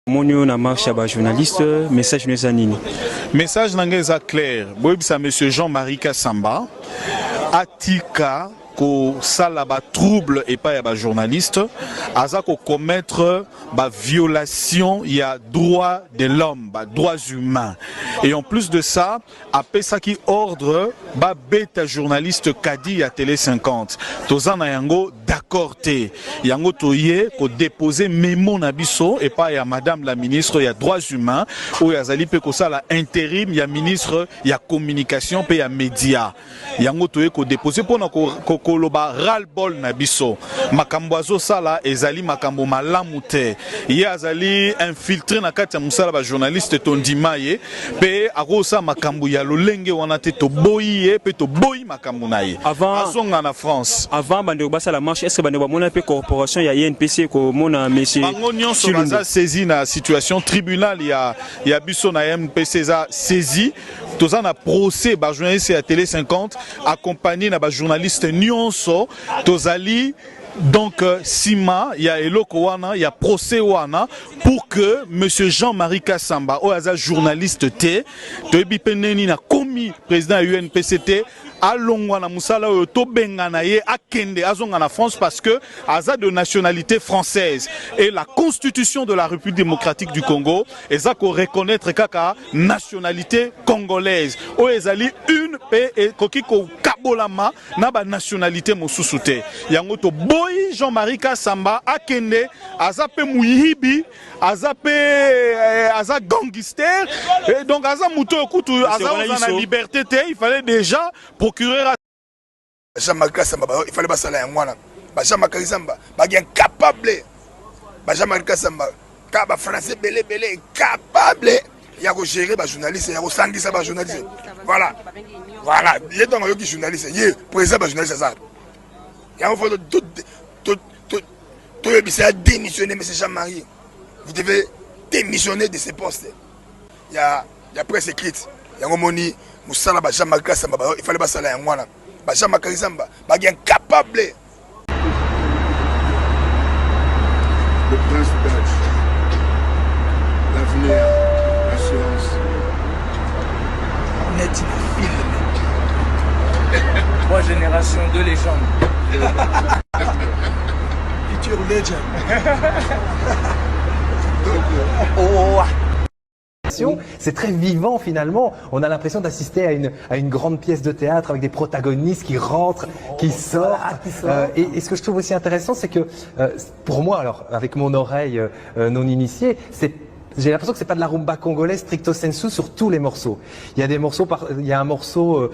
Monio na marche à journaliste, message nous anini. Message n'engage clair. Boibsa monsieur Jean-Marie Kassamba, Atika ko sala ba trouble et pas ya journaliste, aza ko commettre ba violation il y a droit de l'homme, ba droits humains. Et en plus de ça, après ça qui ordre ba bêta journaliste Kadi à Télé 50. Tozana yango d'accord té. Yango toye ko déposer mémo na biso et pas ya madame la ministre ya droits humains ou ya zali pe ko sala intérim ya ministre ya communication pe ya média. Yango toye ko déposer pour na ko koloba ras-le-bol na biso makambo azo sala ezali makambo malamu te ye azali infiltré na kati ya musala ba journaliste tondima ye pe akosa makambo ya lolenge wana te toboyi ye pe toboyi makambo na ye azonga na France avant bande basa la marche est-ce que bande ba mona pe corporation ya INPC ko mona monsieur bango nyonso baza saisi na situation tribunal ya biso na MPC za saisi toza na procès ba journaliste ya Télé 50 accompagné na ba journaliste nyonso tozali donc Sima ya eloko wana ya procès wana pour que monsieur Jean-Marie Kassamba o aza journaliste te toyebi peneni na komi président ya UNPCT alongwa na musala oyo to bengana ye akende azonga na France parce que aza de nationalité française et la constitution de la République démocratique du Congo eza ko reconnaître kaka nationalité congolaise o ezali une pe et koki ko kabolama na ba nationalité mosusu te yango to boy Jean-Marie Kassamba akende aza pe muyibi aza pe aza gangster et donc aza muto okutu aza na liberté te il fallait déjà procureur Jean-Marie Kassamba il fallait pas ça là moi là Jean-Marie Kassamba ba incapable Jean-Marie Kassamba ka ba français belé capable ya ko gérer ba journaliste ya ko sangisa ba journaliste voilà les donc yo qui journaliste yé président ba journaliste ça ya faut tout démissionner monsieur Jean-Marie vous devez démissionner de ce poste il y a presse écrite il y a moni musala ba Jean-Marie Kassamba il fallait pas ça là moi là ba Jean-Marie Kassamba ba incapable le prince belge l'avenir l'assurance net film 3 générations de légendes future legend c'est très vivant finalement. On a l'impression d'assister à une grande pièce de théâtre avec des protagonistes qui rentrent, qui sortent. Et ce que je trouve aussi intéressant, c'est que pour moi, alors avec mon oreille non initiée, j'ai l'impression que c'est pas de la rumba congolaise stricto sensu sur tous les morceaux. Il y a des morceaux, il y a un morceau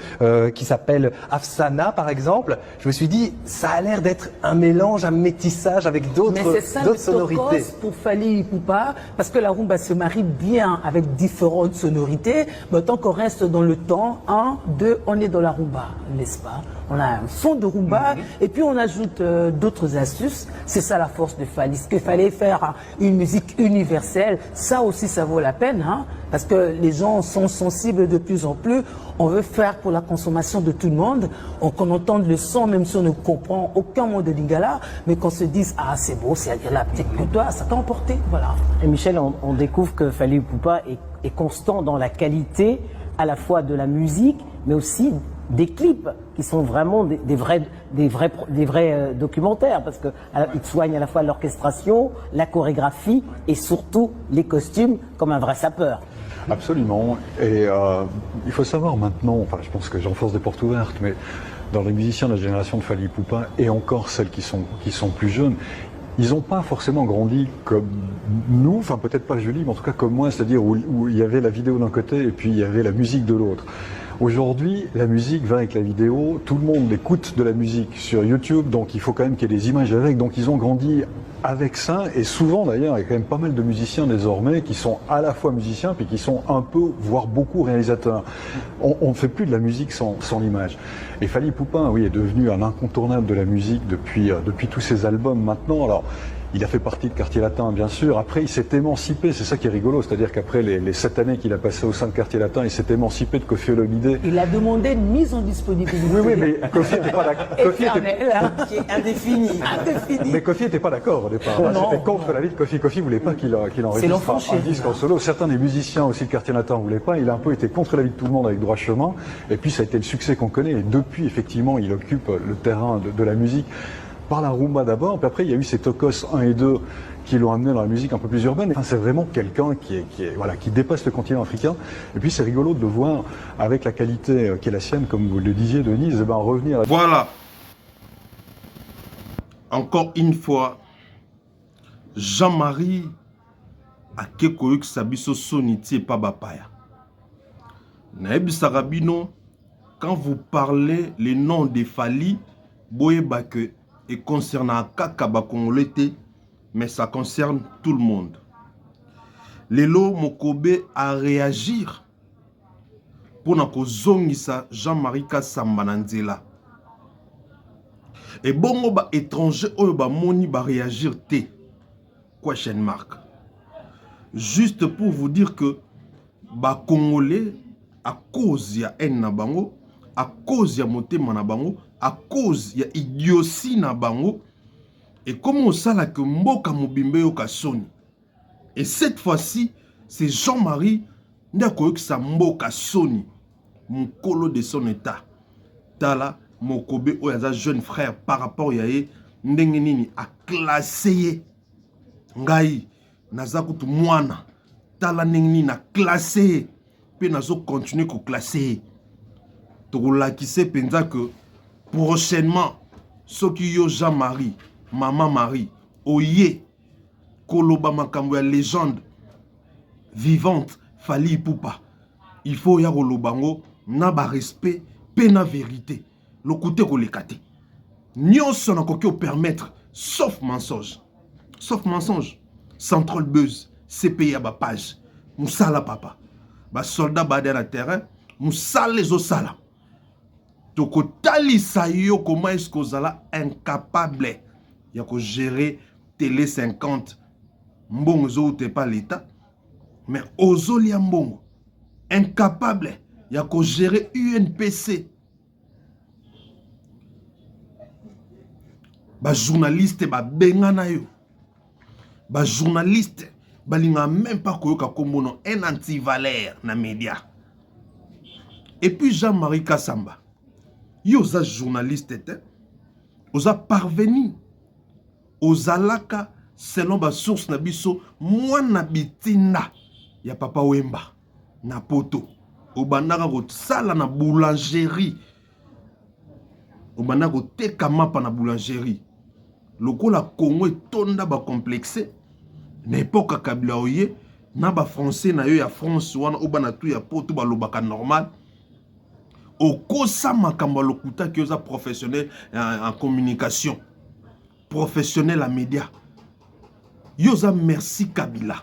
qui s'appelle Afsana par exemple. Je me suis dit, ça a l'air d'être un mélange, un métissage avec d'autres sonorités. Pour Fally Ipupa, parce que la rumba se marie bien avec différentes sonorités, mais tant qu'on reste dans le temps, 1, 2, on est dans la rumba, n'est-ce pas? On a un fond de rumba et puis on ajoute d'autres astuces. C'est ça la force de Fally. Ce qu'il fallait faire une musique universelle, ça aussi ça vaut la peine, hein, parce que les gens sont sensibles de plus en plus. On veut faire pour la consommation de tout le monde, qu'on entende le son même si on ne comprend aucun mot de lingala, mais qu'on se dise ah c'est beau, c'est agréable, peut-être que toi ça t'a emporté, voilà. Et Michel, on découvre que Fally Ipupa est constant dans la qualité à la fois de la musique, mais aussi des clips qui sont vraiment des vrais documentaires, parce qu'ils soignent à la fois l'orchestration, la chorégraphie et surtout les costumes comme un vrai sapeur. Absolument. Et il faut savoir maintenant, enfin je pense que j'enfonce des portes ouvertes, mais dans les musiciens de la génération de Fally Ipupa et encore celles qui sont plus jeunes, ils n'ont pas forcément grandi comme nous, enfin peut-être pas Julie, mais en tout cas comme moi, c'est-à-dire où il y avait la vidéo d'un côté et puis il y avait la musique de l'autre. Aujourd'hui, la musique va avec la vidéo, tout le monde écoute de la musique sur YouTube, donc il faut quand même qu'il y ait des images avec, donc ils ont grandi avec ça, et souvent d'ailleurs, il y a quand même pas mal de musiciens désormais qui sont à la fois musiciens, puis qui sont un peu, voire beaucoup réalisateurs. On ne fait plus de la musique sans l'image. Et Fally Ipupa, oui, est devenu un incontournable de la musique depuis tous ses albums maintenant. Alors, Il a fait partie de Quartier Latin, bien sûr. Après, il s'est émancipé. C'est ça qui est rigolo. C'est-à-dire qu'après les 7 années qu'il a passées au sein de Quartier Latin, il s'est émancipé de Koffi Olomidé. Il a demandé une mise en disponibilité. Oui, mais Koffi n'était pas d'accord. Qui est indéfini. Mais Koffi n'était pas d'accord au départ. C'était contre la vie de Koffi. Koffi voulait pas qu'il enregistre un disque en solo. Certains des musiciens aussi de Quartier Latin ne voulaient pas. Il a un peu été contre la vie de tout le monde avec Droit Chemin. Et puis ça a été le succès qu'on connaît. Et depuis, effectivement, il occupe le terrain de la musique. Par la rumba d'abord, puis après il y a eu ces Tokos 1 et 2 qui l'ont amené dans la musique un peu plus urbaine. Enfin, c'est vraiment quelqu'un qui dépasse le continent africain. Et puis c'est rigolo de le voir avec la qualité qui est la sienne, comme vous le disiez, Denise, revenir. Voilà. Encore une fois, Jean-Marie a kekoyok sabiso soniti et pas bapaya. Naebi Sarabino, quand vous parlez les noms des Fali, boyeba que et concernant Kakaba Congolais, mais ça concerne tout le monde. Lelo Mokobe a réagir pour na kozongisa Jean-Marie Kasamba Nanzela. Et bongo ba étranger oyo ba moni ba réagir te. Question mark. Juste pour vous dire que ba Congolais à cause ya haine na bango, à cause ya motema na bango, à cause ya idiotie na bango, et comment ça la que mboka mobimbe yo kasoni. Et cette fois-ci, c'est Jean-Marie ndakoyoki sa mboka soni, mukolo de son état. Tala Mokobe oyaza jeune frère par rapport ya ye ndenge nini a classé ngai naza kutu mwana. Tala ndenge nini a classé pe nazo continuer ko classer. Tokolakise penza que prochainement, ceux qui yo Jean-Marie, Maman Marie, Oye, Koloba Makambo, légende vivante, Fali Poupa. Il faut y avoir le bango, n'a pas respect, peine à vérité. Le côté qu'on les kate. Nyon son encore qui permettre, sauf mensonge. Sauf mensonge. Central Buzz, CPI à bas page. Moussala papa. Ba soldat badé na terrain, moussala les osala. Toko talisa yo comment est-ce que vous allez incapable ya ko gérer télé 50 mbongo zo te pas l'état mais ozoli mbongo incapable ya ko gérer UNPC ba journaliste ba bengana yo ba journaliste balinga même pas koyoka kombono un anti-valeur na média et puis Jean-Marie Kasamba yo za journaliste était oza parvenu aux alaka selon ba source na biso mwana bitinda ya papa Wemba na poto obandaka ko sala na boulangerie obandaka ko teka mapa na boulangerie lokola Congo tonda ba complexé na époque Kabila oye na ba français na yo ya France wana obana tu ya poto ba lobaka normal. Au kosa makambo lokuta qui est professionnel en communication, professionnel en médias. Yoza merci Kabila.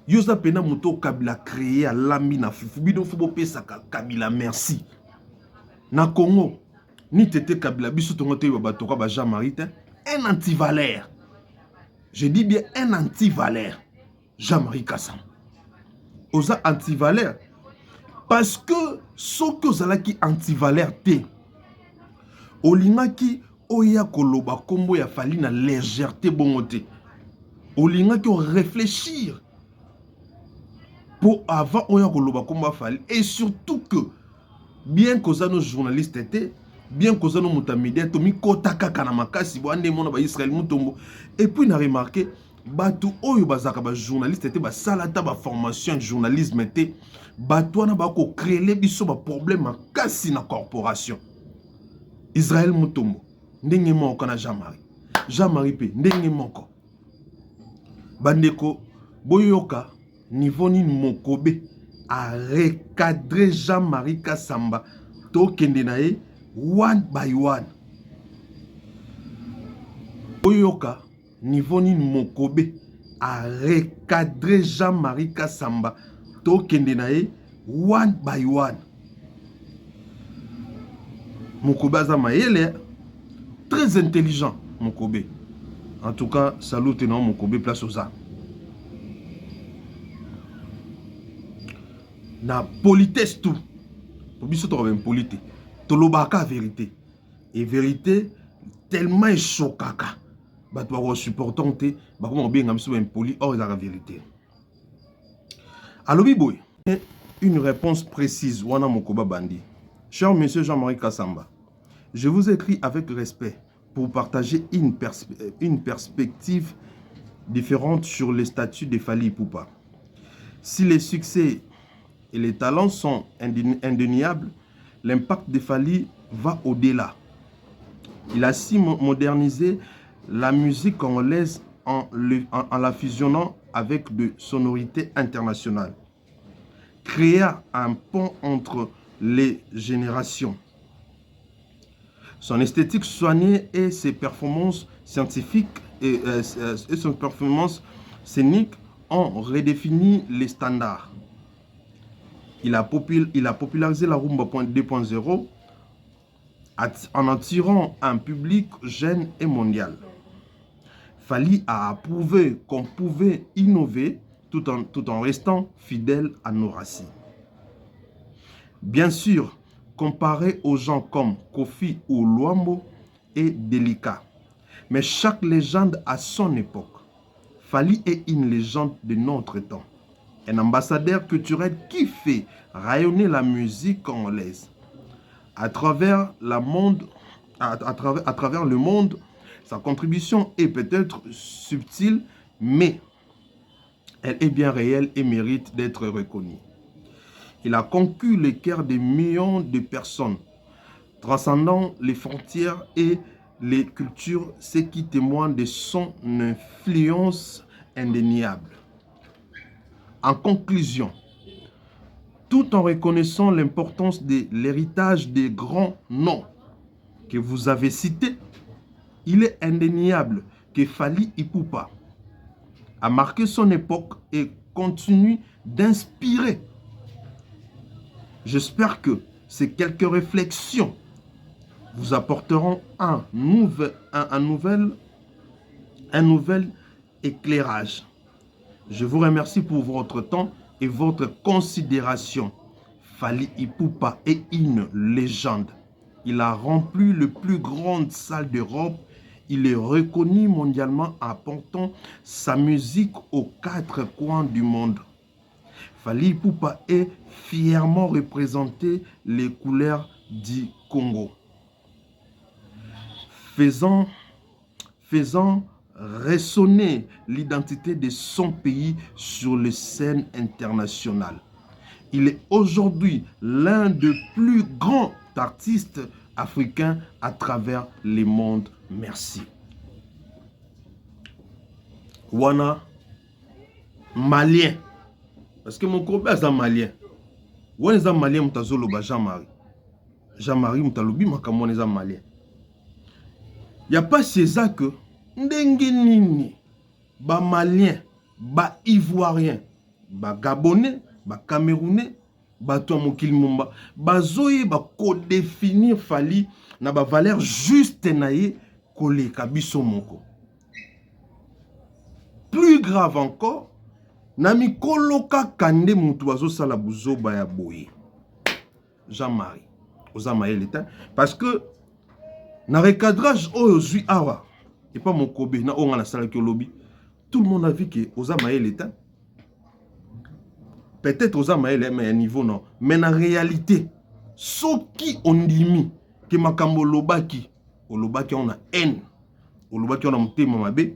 Yoza pena muto Kabila créé à lambi na fufu bidon fubo pesa Kabila merci. Na Congo ni tete Kabila biso tongo te batoka ba Jean-Marie un anti-valeur. Je dis bien un anti-valeur. Jean-Marie Kassan. Oza anti-valeur. Parce que ce que vous avez qui anti-valeur te, olinga ki oya koloba kombo ya fali na légèreté bongote. Olinga ki réfléchir pour avant oya koloba kombo fali et surtout que bien que nos journalistes étaient, bien que nos mutamédia tomi kotaka kana makasi bo ande mona ba Israël mutombo et puis na remarqué batu oyo bazaka ba journaliste étaient ba salata ba formation journalisme était batouana bako créer biso ba problème kasi na corporation. Israël Mutombo ndenge moko na Jean-Marie pe ndenge moko bandeko boyoka niveau ni Mokobe a recadrer Jean-Marie Kasamba to kende na ye one by one. Boyoka niveau ni Mokobe a recadrer Jean-Marie Kasamba to kende na ye one by one. Mokobe aza mayele très intelligent Mokobe. En tout cas, salut et non mon Kobe place aux arts. Na politesse tout. Pour biso to même polité. To lobaka vérité. Et vérité tellement chokaka. Ba to wa supportant te, ba ko bien ngam so impoli or la vérité. Alobi boy, une réponse précise wana mokoba bandi. Cher monsieur Jean-Marie Kassamba, je vous écris avec respect pour partager une perspective différente sur le statut de Fally Ipupa. Si les succès et les talents sont indéniables, l'impact de Fally va au-delà. Il a si modernisé la musique congolaise en la fusionnant avec de sonorités internationales. Créa un pont entre les générations. Son esthétique soignée et ses performances scientifiques et son performance scénique ont redéfini les standards. Il a popularisé la rumba 2.0 en attirant un public jeune et mondial. Fally a prouvé qu'on pouvait innover tout en restant fidèle à nos racines. Bien sûr, comparé aux gens comme Kofi ou Luambo est délicat. Mais chaque légende a son époque. Fally est une légende de notre temps. Un ambassadeur culturel qui fait rayonner la musique congolaise. À travers le monde, sa contribution est peut-être subtile, mais elle est bien réelle et mérite d'être reconnue. Il a conquis le cœur de millions de personnes, transcendant les frontières et les cultures, ce qui témoigne de son influence indéniable. En conclusion, tout en reconnaissant l'importance de l'héritage des grands noms que vous avez cités, il est indéniable que Fally Ipupa a marqué son époque et continue d'inspirer. J'espère que ces quelques réflexions vous apporteront un nouvel éclairage. Je vous remercie pour votre temps et votre considération. Fally Ipupa est une légende. Il a rempli les plus grandes salles d'Europe. Il est reconnu mondialement en apportant sa musique aux 4 coins du monde. Fally Ipupa est fièrement représenté les couleurs du Congo, faisant résonner l'identité de son pays sur les scènes internationales. Il est aujourd'hui l'un des plus grands artistes africains à travers le monde. Merci. Wana malien. Parce que mon copain est malien. Wana est malien, mutazolo ba Jean-Marie. Jean-Marie mutalobi makamon est malien. Il n'y a pas César que ndenge nini ba malien, ba ivoirien, ba gabonais, ba camerounais, ba to mokili mumba, ba zoye ba ko définir Fally na ba valeur juste naie koleka biso moko. Plus grave encore, nami koloka kande mutu bazo sala buzoba ya boye. Jean-Marie, ozama l'état parce que na recadrage aujourd'hui awa et pas mon kobe na onga na sala ki lobby, tout le monde a vu que ozama l'état. Peut-être ozama mais à niveau non, mais en réalité ce qui on dit que makambo lobaki, olobaki on a haine, olobaki on a mutema mabe.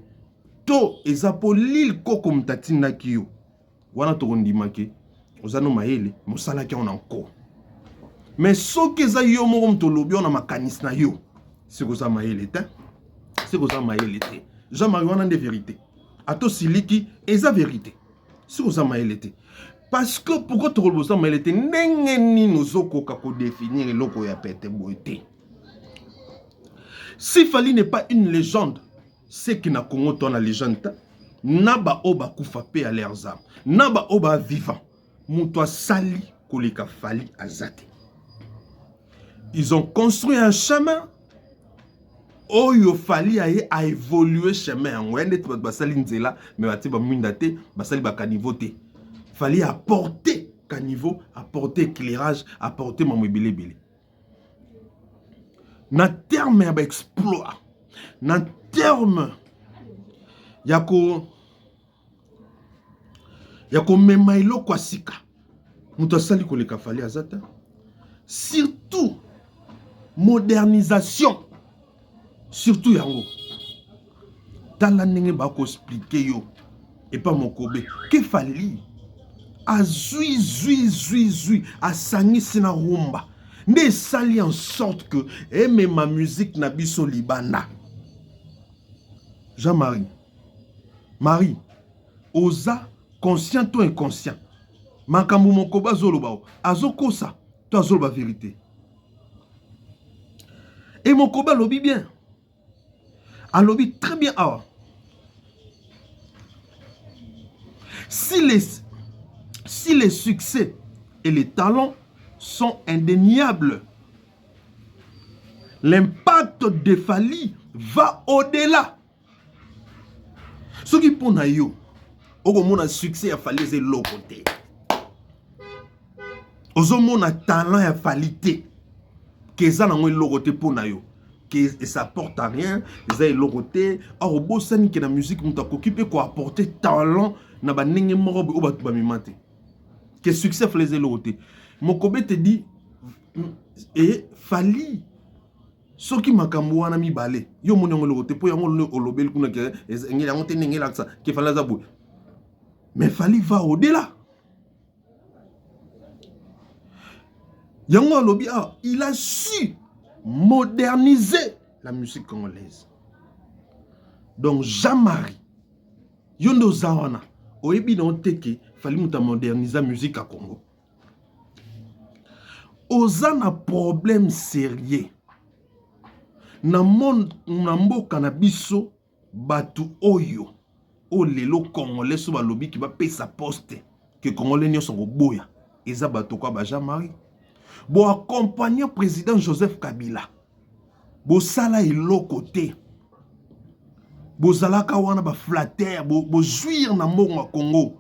To ezapo lil koko mtatina kiyo wana to ndimake ozano maele musala ki on encore mais soki eza yo moko mtolobi on a makanisi na yo c'est ça maele te c'est ça maele te Jean-Marie wana de vérité ato siliki eza vérité c'est ça maele te parce que pourquoi to rolosa maele te ndenge ni nozoko ka ko définir loko ya pete boité. Si Fally n'est pas une légende, c'est qui n'a Congo ton la légende, naba oba kufape à leurs âmes, naba oba vivant, moutoua sali koleka Fally azate. Ils ont construit un chemin Oyo Fali a évolué chemin. On est basali nzela, mais bati ba mwindate, basali ba caniveau te. Fali apporter caniveau, apporter éclairage, apporter mamobile bile. Na terme ya ba exploit. Na terme yako mema iloko asika. Muto sali koleka Fali azata. Surtout modernisation. Surtout yango. Tala ndenge ba ko expliquer yo et pas mon kobe. Que Fali a zui a sangi sina rumba. Ne sali en sorte que aime ma musique na biso libana. Jean-Marie. Marie. Oza conscient ou inconscient. Makambu mon koba zoloba. Azoko ça. Toi zoloba vérité. Et mon koba lobby bien. A lobby très bien. Ah. Si les succès et les talents sont indéniables, l'impact de Fali va au-delà. Ce qui pour naïo, au mon succès a Fali c'est l'autre côté. Au mon talent a Fali té, que ça n'a pas l'autre côté pour naïo. Que ça porte à rien, ça est l'autre côté. Or au beau sani que la musique nous t'a occupé quoi apporter talent na ba nenge morobe ou ba mimate. Que succès faisait l'autre côté. Mokobe te dit et Fali ce qui m'a camouana mi balé yo mon yango l'autre pour yango le olobel kuna que ngela ngote ngela ça que Fali zabou. Mais Fali va au-delà. Yango lobi il a su moderniser la musique congolaise. Donc Jean-Marie yondo zawana oyebi non teke Fali muta moderniser la musique à Congo. Oza na problème sérieux. Na monde na mboka na biso batu oyo o lelo congolais so balobi ki ba pesa poste que congolais nyo songo boya eza batu kwa ba Jean-Marie. Bo accompagner président Joseph Kabila. Bo sala eloko te. Bo zalaka wana ba flatter, bo jouir na mbongo Congo.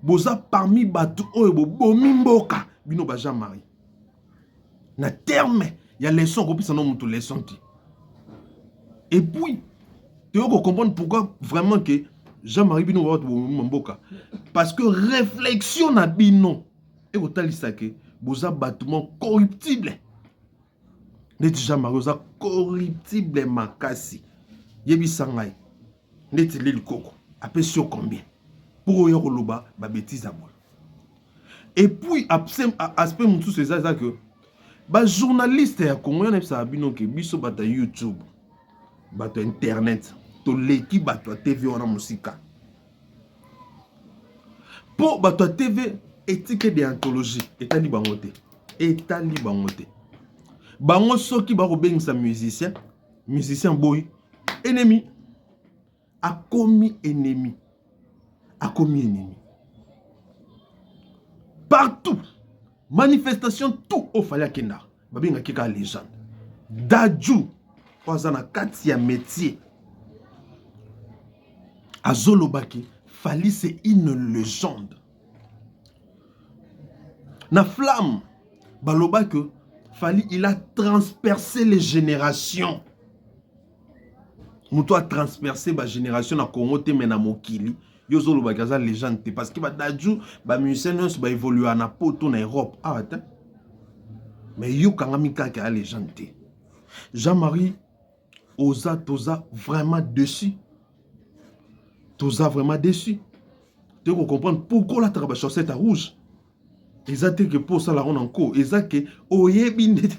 Bo za parmi batu oyo bo bomi mboka bino ba Jean-Marie. Na terme, il y a les leçons qu'on puisse en avoir les leçons. Et puis, tu vas comprendre pourquoi vraiment que Jean-Marie Bino va Mboka. Parce que réflexion na Bino et au talisake, boza bâtiment corruptible. Net Jean-Marie boza corruptible makasi. Yebi sangay. Net l'île Koko. Après sur combien? Pour yoko loba ba bêtise à moi. Et puis aspect mon tout c'est ça que ba journaliste ya Congo na bisa bino ke biso bata YouTube bata internet to leki bata TV wana musika po bata TV éthique de anthologie etali bangote bango soki ba ko bengisa musicien boy ennemi a commis ennemi partout. Manifestation tout au Fali Kenda. Babinga kika légende. Dadju. Kwazana katia métier. Azolobaki. Fali c'est une légende. Na flamme. Baloba que Fali il a transpercé les générations. Mouto a transpercé ba génération na Congo te mena mokili. Yozolo bagaza légende parce que ba dadju ba musicien ba évoluer na poto na Europe attends mais yo kangamika ka légende. Jean-Marie oza toza vraiment dessus. Toza vraiment déçu. Tu peux comprendre pourquoi la traba chaussette à rouge. Exact que pour ça la ronde encore exact que oyebi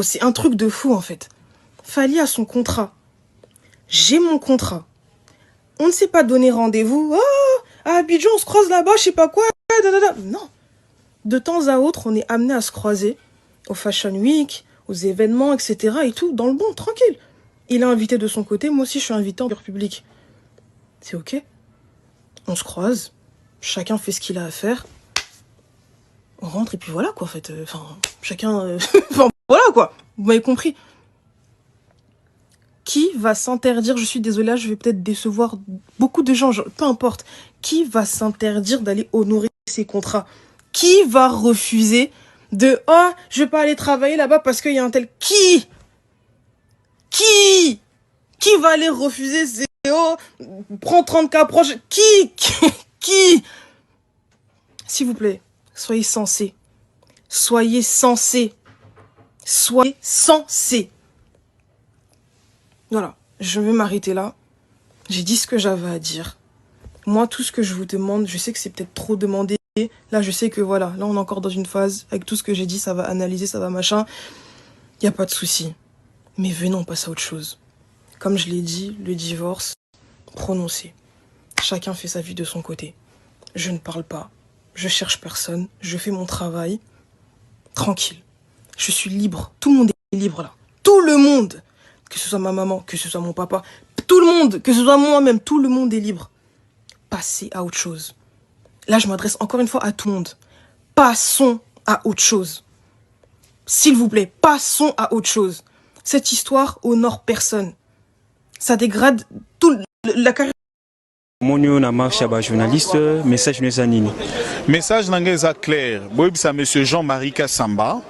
c'est un truc de fou en fait. Fali a son contrat. J'ai mon contrat. On ne s'est pas donné rendez-vous. Oh, à Abidjan, on se croise là-bas, je sais pas quoi. Non. De temps à autre, on est amené à se croiser au Fashion Week, aux événements, etc. et tout, dans le bon, tranquille. Il est invité de son côté, moi aussi je suis invité en public. C'est ok. On se croise. Chacun fait ce qu'il a à faire. on rentre et puis voilà quoi en fait. Enfin, chacun... enfin, voilà quoi, vous m'avez compris. Qui va s'interdire, je suis désolée, là, je vais peut-être décevoir beaucoup de gens, peu importe. Qui va s'interdire d'aller honorer ses contrats? Qui va refuser de « Oh, je vais pas aller travailler là-bas parce qu'il y a un tel... » Qui va aller refuser ces... Oh, prends 30K proche... Qui S'il vous plaît, soyez sensés. Soyez sensés. Soyez sensés. Voilà, je vais m'arrêter là. J'ai dit ce que j'avais à dire. Moi, tout ce que je vous demande, je sais que c'est peut-être trop demandé. Là, je sais que voilà, là, on est encore dans une phase. Avec tout ce que j'ai dit, ça va analyser, ça va machin. Il n'y a pas de souci. Mais venez, on passe à autre chose. Comme je l'ai dit, le divorce, prononcé. Chacun fait sa vie de son côté. Je ne parle pas. Je cherche personne. Je fais mon travail. Tranquille. Je suis libre. Tout le monde est libre là. Tout le monde. Que ce soit ma maman, que ce soit mon papa, tout le monde, que ce soit moi-même, tout le monde est libre. Passez à autre chose. Là, je m'adresse encore une fois à tout le monde. Passons à autre chose. S'il vous plaît, passons à autre chose. Cette histoire honore personne. Ça dégrade toute la carrière. Monio na marche à journaliste, message nous anini. Message nangeza clair. Boyebisa monsieur Jean-Marie Kassamba.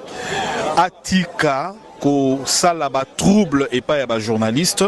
Atika ko sala ba trouble et pas ya ba journaliste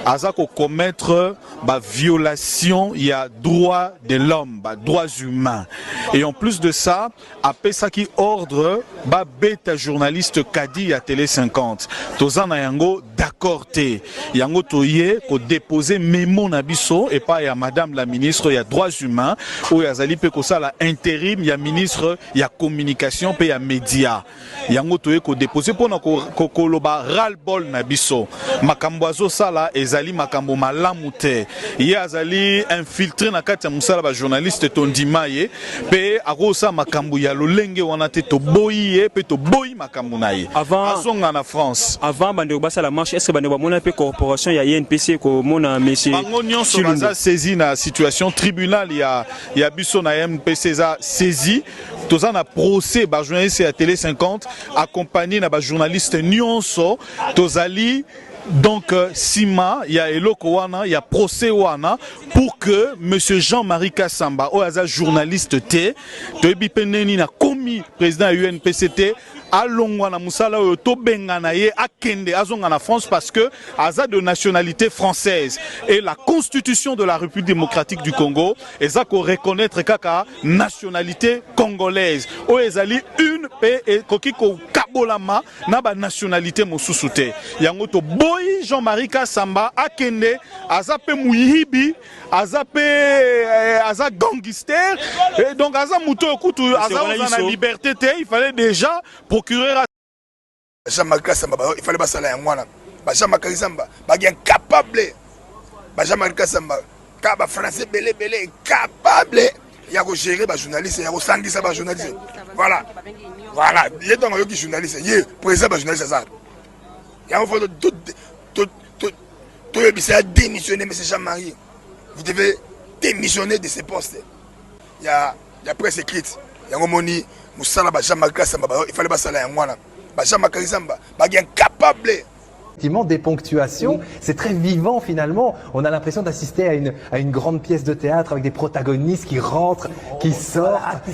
aza ko commettre ba violation ya droit de l'homme, ba droits humains. Et en plus de ça, après ça qui ordre ba beta journaliste Kadi ya Télé 50. Tozana yango d'accord té. Yango toye ko déposer mémo na biso et pas ya madame la ministre ya droits humains ou ya zali pe ko sala intérim ya ministre ya communication pe ya média. Yango toye ko déposer pour ko koloba ras-le-bol na biso makambo azo sala ezali makambo malamu te ye azali infiltré na kati ya musala ba journaliste tondima ye pe akosa makambo ya lolenge wana te to boyi ye pe to boyi makambo na ye azonga na France avant bande basala marche est-ce que bande bamona pe corporation ya INPC ko mona monsieur bango nyonso baza saisi na situation tribunal ya biso na MPC za saisi toza na procès ba journaliste ya Télé 50 accompagné na ba journaliste nyonso tozali donc sima ya eloko wana ya procès wana pour que monsieur Jean-Marie Kassamba oyaza journaliste te toyebi peneni na komi président ya UNPCT alongwa na musala oyo to bengana ye akende azonga na France parce que aza de nationalité française et la constitution de la République démocratique du Congo eza ko reconnaître kaka nationalité congolaise o ezali une pe et koki ko kabolama na ba nationalité mosusu te yango to boyi Jean-Marie Kassamba akende aza pe muyibi aza pe aza gangster et donc aza muto okutu aza na liberté te il fallait déjà procureur Jean-Marie Kassamba il fallait basala ya mwana ba Jean-Marie Kassamba ba incapable ba Jean-Marie Kassamba ka ba français belé capable ya ko gérer ba journaliste ya ko sangisa ba journaliste voilà il donc yo ki journaliste ye président ba journaliste ça ya on faut tout ebisa démissionner monsieur Jean-Marie vous devez démissionner de ces postes il y a presse écrite ya ngomoni musala ba Jean-Marie Kassamba il fallait basala ya mwana ba Jean-Marie Kassamba ba incapable. Effectivement, des ponctuations, c'est très vivant finalement. On a l'impression d'assister à une grande pièce de théâtre avec des protagonistes qui rentrent, qui sortent.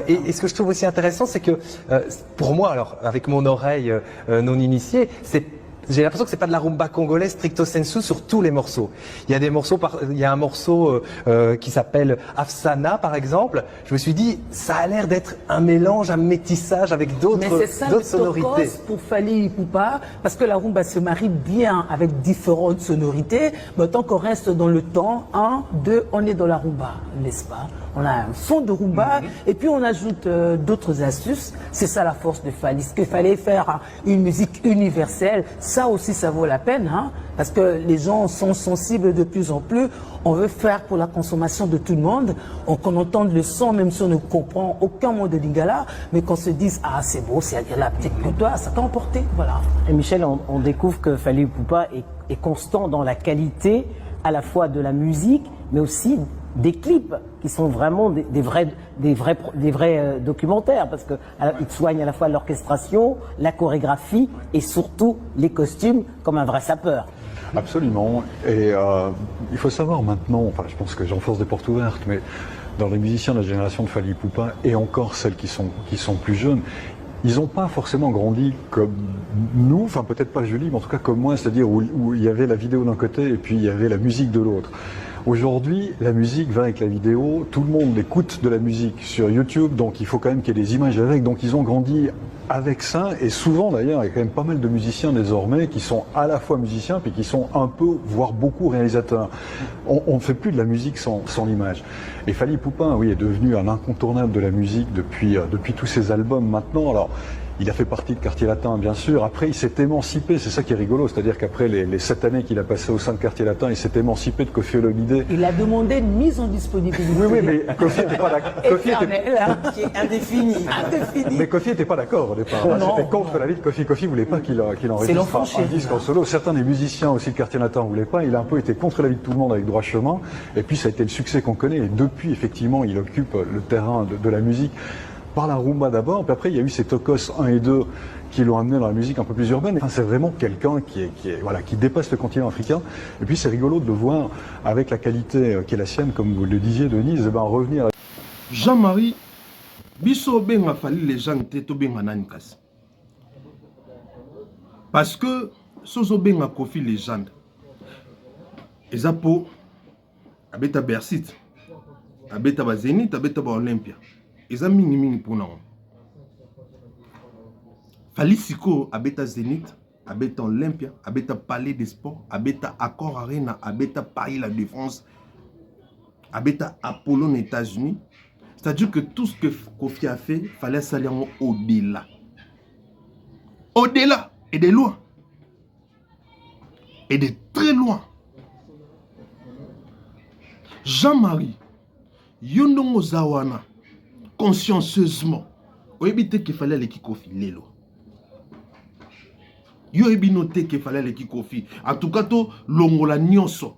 Et ce que je trouve aussi intéressant, c'est que pour moi, alors avec mon oreille non initiée, j'ai l'impression que c'est pas de la rumba congolaise stricto sensu sur tous les morceaux. Il y a des morceaux, il y a un morceau qui s'appelle Afsana par exemple. Je me suis dit, ça a l'air d'être un mélange, un métissage avec d'autres sonorités. Mais c'est ça pour Fally Ipupa, parce que la rumba se marie bien avec différentes sonorités, mais tant qu'on reste dans le temps, 1, 2, on est dans la rumba, n'est-ce pas? On a un fond de rumba et puis on ajoute d'autres astuces. C'est ça la force de Fally. Ce qu'il fallait faire une musique universelle, ça aussi ça vaut la peine, hein, parce que les gens sont sensibles de plus en plus. On veut faire pour la consommation de tout le monde, qu'on entende le son même si on ne comprend aucun mot de lingala, mais qu'on se dise ah c'est beau, c'est agréable, peut-être que toi ça t'a emporté, voilà. Et Michel, on découvre que Fally Ipupa est constant dans la qualité à la fois de la musique, mais aussi des clips qui sont vraiment des vrais documentaires, parce qu'ils soignent à la fois l'orchestration, la chorégraphie et surtout les costumes comme un vrai sapeur. Absolument. Et il faut savoir maintenant, enfin je pense que j'enfonce des portes ouvertes, mais dans les musiciens de la génération de Fally Ipupa et encore celles qui sont plus jeunes, ils n'ont pas forcément grandi comme nous, enfin peut-être pas Julie, mais en tout cas comme moi, c'est-à-dire où il y avait la vidéo d'un côté et puis il y avait la musique de l'autre. Aujourd'hui, la musique va avec la vidéo, tout le monde écoute de la musique sur YouTube, donc il faut quand même qu'il y ait des images avec, donc ils ont grandi avec ça, et souvent d'ailleurs, il y a quand même pas mal de musiciens désormais qui sont à la fois musiciens, puis qui sont un peu, voire beaucoup réalisateurs. On ne fait plus de la musique sans l'image. Et Fally Ipupa, oui, est devenu un incontournable de la musique depuis tous ses albums maintenant. Alors, il a fait partie de Quartier Latin, bien sûr. Après, il s'est émancipé. C'est ça qui est rigolo. C'est-à-dire qu'après les 7 années qu'il a passées au sein de Quartier Latin, il s'est émancipé de Koffi Olomidé. Il a demandé une mise en disponibilité. Oui, mais Koffi n'était pas d'accord. Qui est indéfini. Mais Koffi n'était pas d'accord au départ. C'était contre l'avis de Koffi. Koffi ne voulait pas qu'il enregistre un disque en solo. Certains des musiciens aussi de Quartier Latin ne voulaient pas. Il a un peu été contre l'avis de tout le monde avec Droit Chemin. Et puis, ça a été le succès qu'on connaît. Et depuis, effectivement, il occupe le terrain de la musique. Par la rumba d'abord, puis après il y a eu ces Tokos 1 et 2 qui l'ont amené dans la musique un peu plus urbaine. Enfin, c'est vraiment quelqu'un qui dépasse le continent africain. Et puis c'est rigolo de le voir avec la qualité qui est la sienne, comme vous le disiez Denise, revenir. Jean-Marie, biso benga Fally légende te to benga nani kasi. Parce que sozo benga Koffi légende. Ezapo abeta Bercy, abeta ba Zénith, abeta ba Olympia. Eza mingi pour nous. Fally siko abeta Zénith, abeta Olympia, abeta Palais des Sports, abeta Accor Arena, abeta Paris La Défense, abeta Apollo aux États-Unis. C'est-à-dire que tout ce que Koffi a fait, fallait s'aller au-delà. Au-delà et de loin. Et de très loin. Jean-Marie, Yondongo Zawana, consciencieusement, vous évitez qu'il fallait aller Koffi Lelo. Vous avez noté qu'il fallait aller Koffi. En tout cas, to longola nyonso.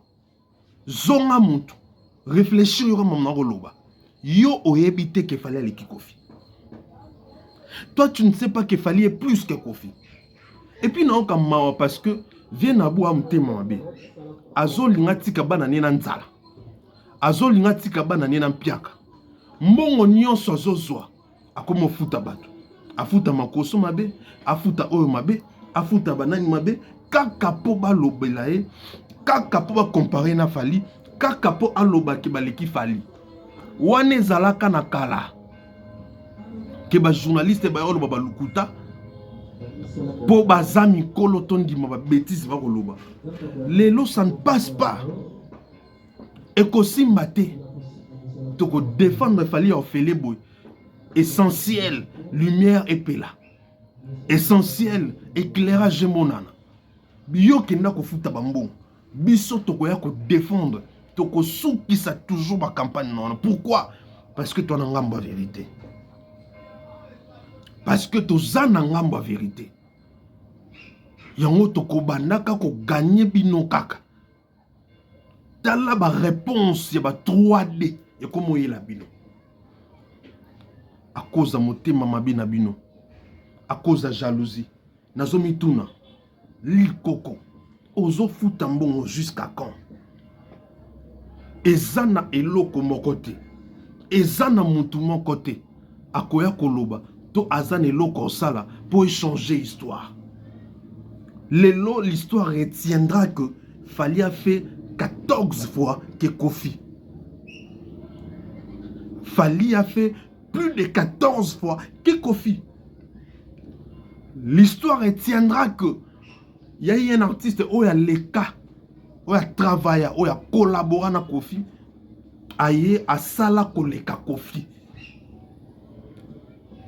Zonga muntu. Réfléchir yora mamnaroloba. Yo au évité qu'il fallait aller Koffi. Toi, tu ne sais pas qu'il fallait plus que Koffi. Et puis non, comme mawa parce que viens à boire mte mabe. Azo lingati kabana nena nzala. Azo lingati kabana nena mpiaka. Mbongo nyonso azozwa akomo futa bato afuta makoso mabe afuta oyo mabe afuta banani mabe kaka po balobela e kaka po ba comparer na Fally kaka po aloba ke baleki Fally wane zalaka na kala ke ba journaliste ba oloba balukuta po bazami kolo tondi ma ba bêtise ba koloba lelo ça ne passe pas ekosimba te toko défendre Fally Orphelé boy. Essentiel, lumière et pela. Essentiel, éclairage monana. Biyo kenda ko futa bambo. Biso toko ya ko défendre. Toko souki ça toujours ba campagne non. Pourquoi? Parce que toi n'angamba vérité. Parce que to zana ngamba vérité. Yango toko bandaka ko gagner bino kaka. Tala ba réponse ya ba 3D. Et comment il a bino? À cause de motema mabe na bino. À cause de jalousie. Nazomi tuna. Lil Coco. Ozo futa mbongo jusqu'à quand? Ezana eloko mokote. Ezana mutu mon côté. Akoya koloba. To azan eloko sala pour échanger histoire. Lelo, l'histoire retiendra que Fally a fait 14 fois que Koffi. Fally a fait plus de 14 fois que Koffi. L'histoire retiendra que il y a eu un artiste qui a leka, qui a travaillé, qui a collaboré avec Koffi, aye a sala koleka Koffi.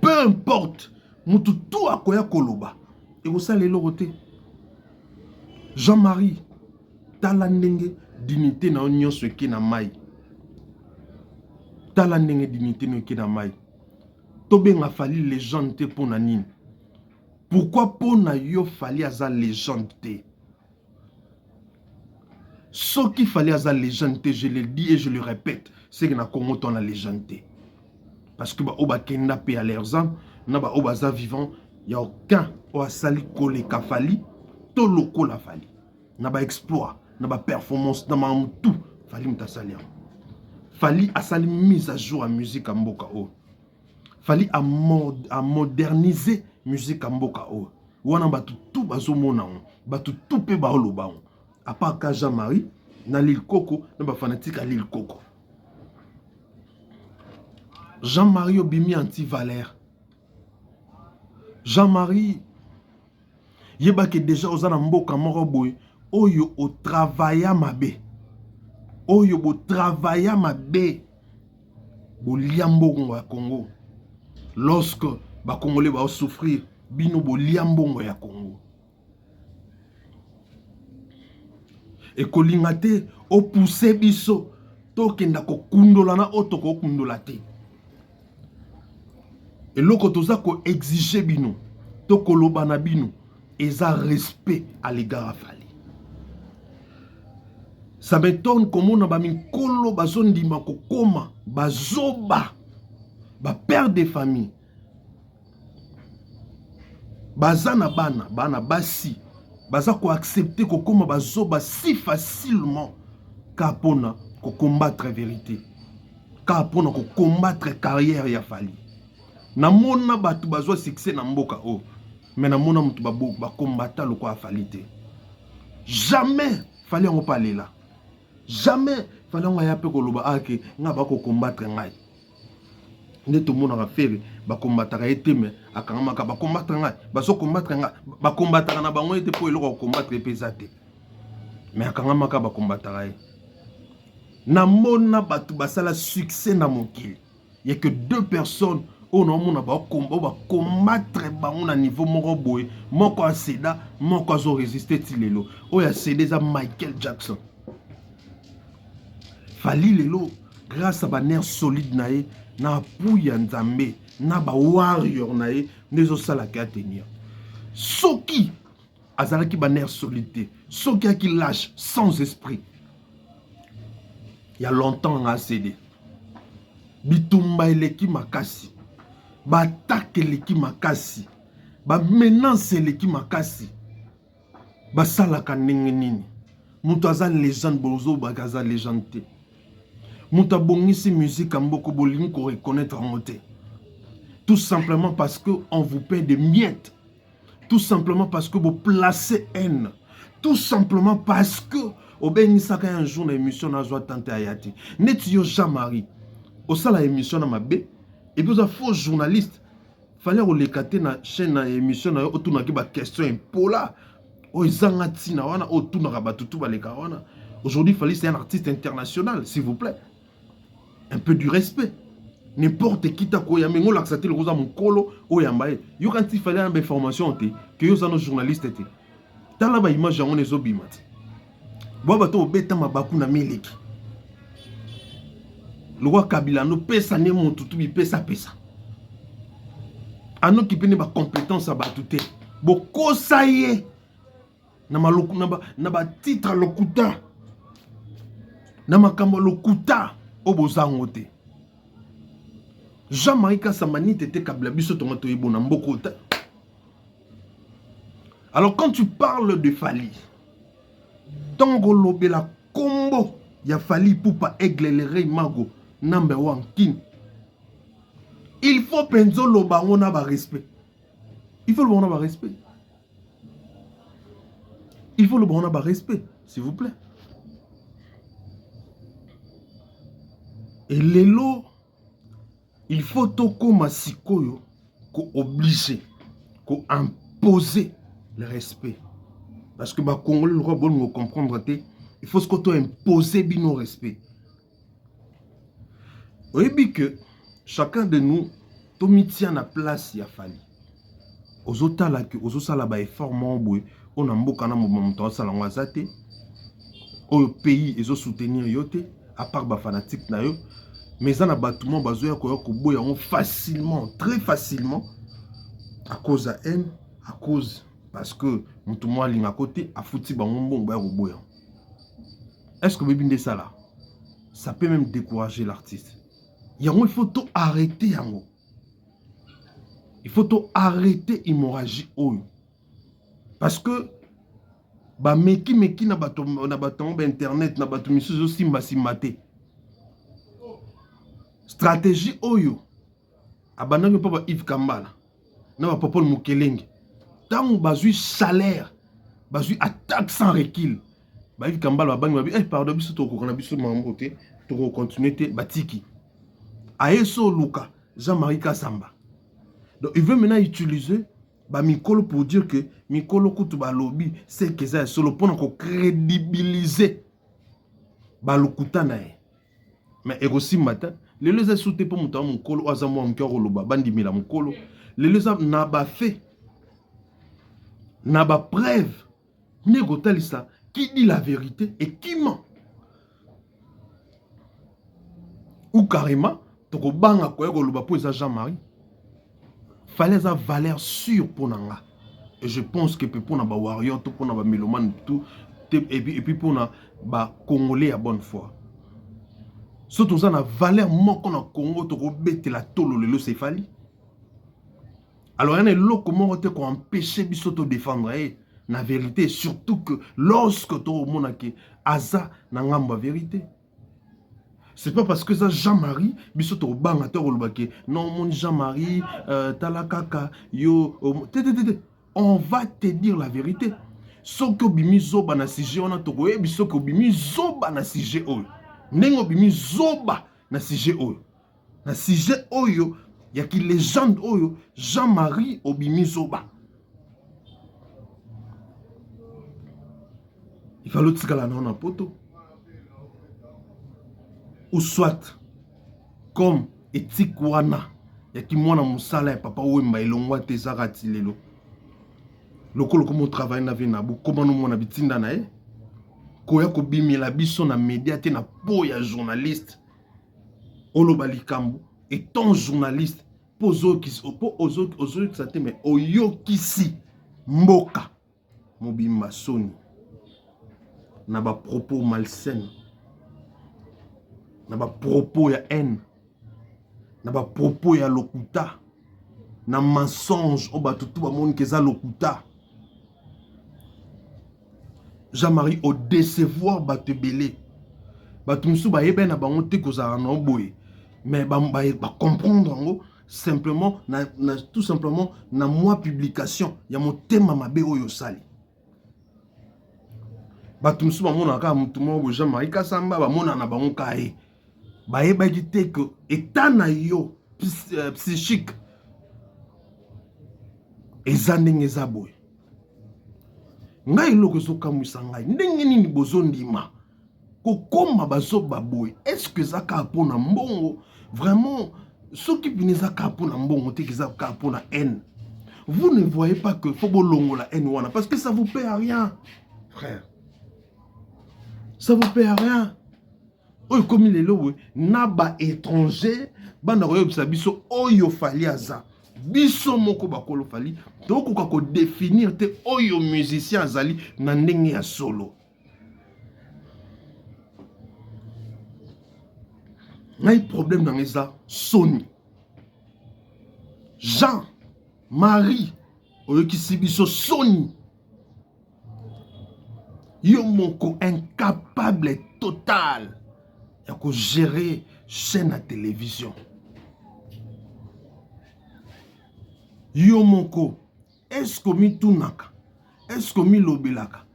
Peu importe, mutu tout a koya koloba. Et vous savez l'autre. Jean-Marie, talandenge dignité na onyo ce qui na mai. Talandenge dignité na qui na mai. Tobe nga Fally légende te pour na nini. Pourquoi pour na yo Fally aza légende te? Ce qu'il fallait à la légende, je le dis et je le répète, c'est que na Congo ton la légende. Parce que oba kenda pe à leurs âmes, na ba obaza vivant, il y a aucun oa sali kole ka fali, to loko la fali. Na ba exploit, na ba performance, na ba tout fali mta sali. Fali a sali mise à jour à musique à mboka o. Fali à moderniser musique à mboka o. Wana ba tout bazo mona on, ba tout pe ba oloba on. À part ka Jean-Marie na Lil Coco, na ba fanatique à Lil Coco. Jean-Marie Obimi anti-Valère. Jean-Marie, yeba que déjà aux mboka moko boy, oyo o travailla mabe. Oyo bo travailla mabe. Bo liambongo ya Congo. Lorsque ba Congolais ba souffrir, bino bo liambongo ya Congo. Et kolingate o poussé biso to kenda ko kundola na otoko kundola te. Et loko toza ko exiger bino to koloba na bino eza respect à l'égard à Fali. Ça m'étonne comment on a ba minkolo bazondima ko koma bazoba ba père de famille bazana bana basi baza ko accepter ko koma bazoba si facilement ka pona ko combattre vérité ka pona ko combattre carrière ya Fali. Na mona batu bazwa succès na mboka o mais na mona mutu ba combattre le quoi Fali te. Jamais Fali on parler là. Jamais Fali on ya pe ko loba ake nga ba ko combattre ngai. Ne tout monde a fait ba combattre été mais akanga ka ba combattre ngai ba so combattre ngai ba combattre na bango été pour le combattre pesate. Mais akanga maka ba combattre ngai. Na mona batu basala succès na mokili. Il y a que 2 personnes au nom on va combattre bango na niveau moko boy moko a céda moko a résister tilelo o ya cédé za Michael Jackson. Fali lelo grâce à ba nerf solide nae na pouya nzambe na ba warrior nae nezo sala ka tenir soki azalaki ba nerf solide soki qui lâche sans esprit. Il y a longtemps on a cédé bitumba eleki makasi ba attaque eleki makasi ba menace eleki makasi ba salaka ndenge nini mutu aza légende bozo bakaza légende te mutu abongisi musique amboko bolingi ko reconnaître en moté tout simplement parce que on vous paie des miettes, tout simplement parce que vous placez haine, tout simplement parce que au bénisaka un jour na émission na joie tante ayati net yo Jean-Marie au sala émission na mabe. Et puis, un faux journaliste, il fallait que les cater na chaîne na émission na autour na ba question impola. O izanga tina wana autour na rabatutu ba leka wana. Aujourd'hui, il fallait c'est un artiste international, s'il vous plaît. Un peu du respect. N'importe qui ta ko ya mengo laxaté le rosa mon kolo o yambaye. Yo quand il fallait une information te que yo za no journaliste te. Dans la ba image on ezo bimati. Bo bato beta mabaku na meleki. Le roi Kabila no pesa ne mon tutu bi pesa. Ano ki pene ba compétence ba tuté. Bo kosaye na maloku na ba titre lokuta. Na makambo lokuta o bozango te. Jean-Marie Kassamani tete Kabila biso tomato yebo na mbokota. Alors quand tu parles de Fali, Tongo lobela combo ya Fali Poupa Aigle le Rey Mago number 1 king. Il faut penser le baron na ba respect. Il faut le baron na ba respect. Il faut le baron na ba respect, s'il vous plaît. Et lelo, il faut toko masikoyo ko obliger, ko imposer le respect. Parce que ba Congolais le roi bon me comprendre te, il faut ce qu'on imposer bino respect. Oui, que chacun de nous, tout tient la place ya Fali. Aux autres là que aux autres là ba effort mon on a mboka na moment ça la ngazate. Au pays ils ont soutenir yote à part ba fanatique na yo. Mais ça na battement bazoya ko boya on facilement, très facilement à cause de haine, à cause parce que mutu moi linga côté a fouti ba ngombo ba boya. Est-ce que vous ça là? Ça peut même décourager l'artiste. Il faut tout arrêter. Il faut tout arrêter l'hémorragie. Parce que meki na bato internet na bato misusu simba simate. Stratégie oyo abanangi papa Yves Kambala na ba Popol Mukelenge. Tant bazui salaire, bazui attaque sans recul. Ba Yves Kambala babangi ba pardon biso to ko na biso mambote to ko continuer te batiki. Ayeso Luka Jean-Marie Kassamba. Donc il veut maintenant utiliser Mikolo pour dire que Mikolo Kutuba lobby c'est que ça solo pour crédibiliser Balukuta nae. Mais aussi matin, les les a sauté pour monter mon colo azamo en cœur loba bandi mila mon colo. Les les a n'a pas fait n'a pas preuve négotalisa qui dit la vérité et qui ment. Ou carrément toko banga ko loba pour Jean-Marie. Fallait avoir valeur sûre pour Nanga. Et je pense que pour na ba warrior tout pour na ba mélomane tout et puis pour na ba congolais à bonne foi. Surtout ça na valeur moko na Congo to ko bete la tolo le céphali. Alors il y a lo comment te ko empêcher biso to défendre na vérité surtout que lorsque to mona ke aza na ngamba vérité. C'est pas parce que ça Jean-Marie, bisoto banga to olobake non mon Jean-Marie talakaka yo on va te dire la vérité. Soko bimi zoba na sujet on a to ko bisoko bimi zoba na sujet oyo. Nengo bimi zoba na sujet oyo. Na sujet oyo ya ki légende oyo Jean-Marie obimi zoba. Il fallait tikala na poto. Ou soit, comme éthique wana, ya ki mwana musala ya papa wemba elongwa te zarati lelo. Loko loko mo travail na vie na bu, comment nous mona bitinda na koya ko bimi la biso na média te na po ya journaliste. Oloba likambo, étant journaliste, pozo ki po ozo ki sa te mais oyo kisi mboka mobimba soni. Na ba propos malsains. Na ba propos ya haine, na ba propos ya lokuta, na mensonge o batutu ba monde keza lokuta. Jean-Marie au décevoir batu belé. Batu msu ba yebe na bango te kozara na boye. Mais ba comprendre ngo simplement tout simplement na moi publication ya mon thème mabe oyo sali. Batu msu ba mona ka mutu mo Jean-Marie Kassamba ba mona na bango kae. Baeba dit que état na yo psychique ezandeng ezaboy ngai loko zoka musangai ndenge nini bozondima kokoma bazoba boy est-ce que zaka pona mbongo vraiment ceux qui bineza ka pona mbongo te kiza ka pona haine vous ne voyez pas que faut bolongo la haine wana parce que ça vous paie à rien frère ça vous paie à rien. Oyo comme les lois naba étranger bana koyo biso oyo fali aza biso moko bakolo fali donc ko définir te oyo musicien azali na ndenge ya solo ngai problème dans ça Sony Jean Marie oyo kisi biso Sony yo moko incapable total il faut gérer chaîne à télévision. Yomoko, est-ce que mi tunaka? Est-ce que mi lobelaka?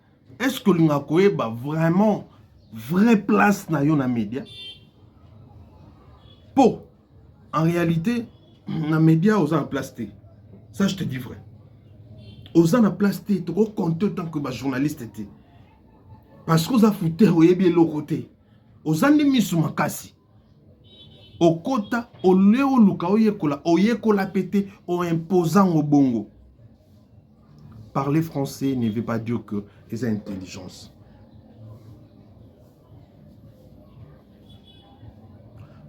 Est-ce que l'ungakoye ba vraiment vraie place na yo na média? Po, en réalité, na média aux en plasté. Ça je te dis vrai. Aux en plasté, tu compte tant que ba journaliste était. Parce que vous a foutu bien l'autre côté. Ozandi misu makasi okota oleo luka oyekola pété o imposant au bongo. Parler français ne veut pas dire que c'est intelligence.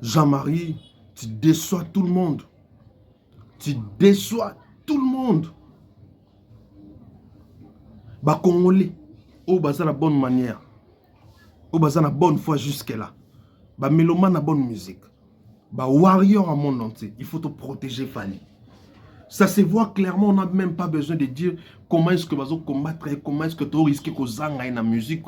Jean-Marie, tu déçois tout le monde. Tu déçois tout le monde. Ba Congolais, oh bah c'est la bonne manière. au baza na bonne foi jusque là. Ba mélomane na bonne musique. Ba warrior à monde entier. Il faut te protéger Fally. Ça se voit clairement, on n'a même pas besoin de dire comment est-ce que bazo combattre, comment est-ce que tu risques que zanga na musique.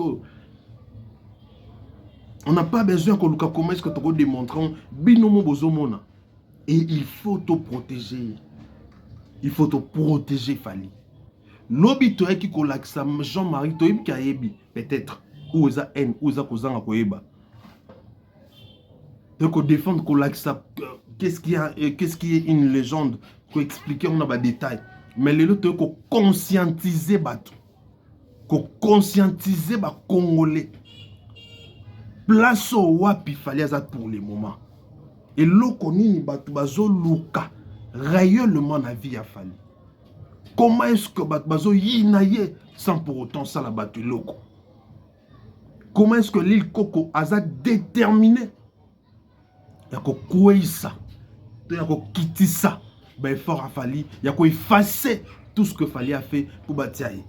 On n'a pas besoin que Luka comment est-ce que tu démontrer binomo bozomona. Et il faut te protéger. Il faut te protéger Fally. Lobi to eki ko laksa Jean-Marie to ka yebi peut-être ou za haine ou za kozanga ko yeba. Donc défendre ko laksa qu'est-ce qui est une légende, ko expliquer on a ba détail. Mais les autres ko conscientiser bato. Ko conscientiser ba Congolais. Place au wapi Fally za pour le moment. Et loko nini bato bazo luka réellement la vie à Fally. Comment est-ce que bazo yinaye sans pour autant ça la batu loko? Comment est-ce que l'île Coco a déterminé? Yako koueisa, yako kitisa, ben fort à Fally, yako effacer tout ce que Fally a fait pour batailler.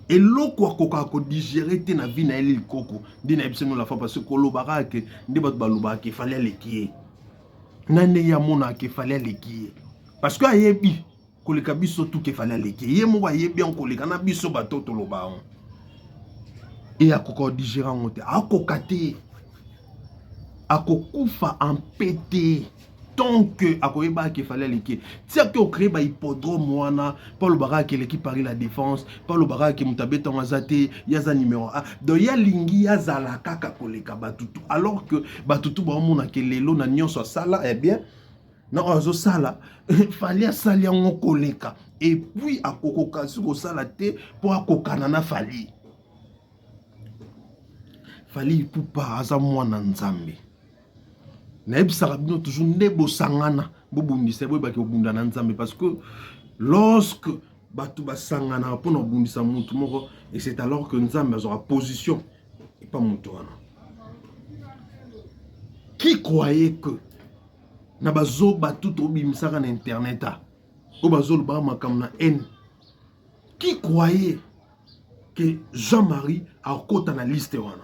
Et loko a ko digérer te na vie na l'île Coco. Dina ebseno la fois parce que kolobara ke ndebat baloba ke Fally alekiye. Nane ya mona ke Fally alekiye. Parce que ayebi koleka biso tout ke Fally alekiye. Ye mo ayebi en koleka na biso bato to loba. Et akoko digérer monte. Akokate. Akokufa en pété. Tant que akoyeba ke Fally alekiye. Tia ke okre ba hippodrome wana, Paul Barak l'équipe Paris la défense, Paul Barak mutabeta ngazate, yaza numéro 1. Do ya lingi yazala kaka koleka batutu. Alors que batutu ba mona ke lelo na nyonso sala eh bien na ozo sala Fally asali ngo koleka et puis akokoka suko sala te pour akokana na Fally. Fally Ipupa aza mwana nzambe. Na ebisaka bino toujours nebo sangana bobundisa boy baki obundana nzambe parce que lorsque batu basangana pour obundisa mutu moko et c'est alors que nzambe azora position et pas mutu wana. Qui croyait que na bazo batu to bimisaka na internet o bazo ba makam na haine? Qui croyait que Jean-Marie a kota na liste wana?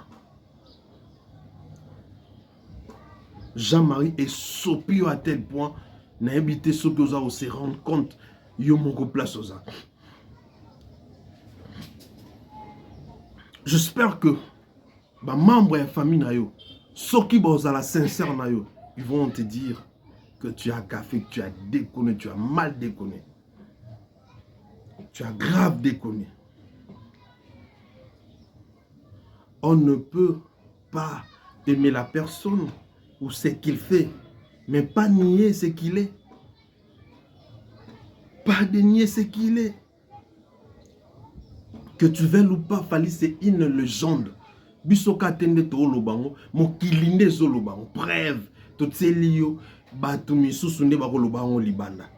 Jean-Marie est sopio à tel point n'a habité sopio za se rendre compte yo moko place aux. J'espère que ba membre de la famille na yo soki boza la sincère na yo, ils vont te dire que tu as gaffé, que tu as déconné, tu as mal déconné. Tu as grave déconné. On ne peut pas aimer la personne ou ce qu'il fait, mais pas nier ce qu'il est. Pas de nier ce qu'il est. Que tu veuilles ou pas, Fally, c'est une légende. Bisoka tende to lobango, mokilinde zo lobango. Bref, tout ces lios, batu misusu nde bako lobango libanda.